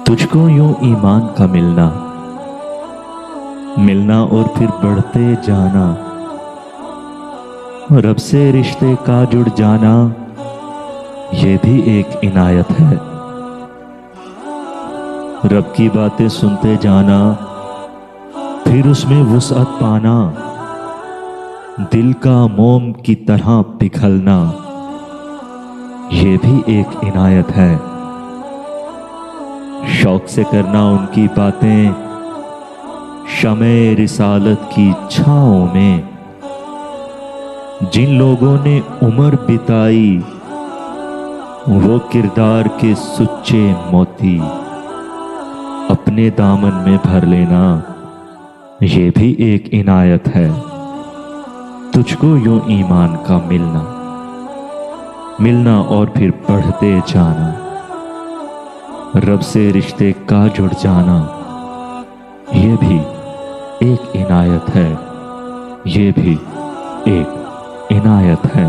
तुझको यूं ईमान का मिलना, मिलना और फिर बढ़ते जाना, रब से रिश्ते का जुड़ जाना, ये भी एक इनायत है। रब की बातें सुनते जाना, फिर उसमें वुसअत पाना, दिल का मोम की तरह पिघलना, ये भी एक इनायत है। शौक से करना उनकी बातें, शमे रिसालत की छाओं में, जिन लोगों ने उम्र बिताई, वो किरदार के सुच्चे मोती अपने दामन में भर लेना, ये भी एक इनायत है। तुझको यूं ईमान का मिलना, मिलना और फिर बढ़ते जाना, रब से रिश्ते का जुड़ जाना, ये भी एक इनायत है, ये भी एक इनायत है।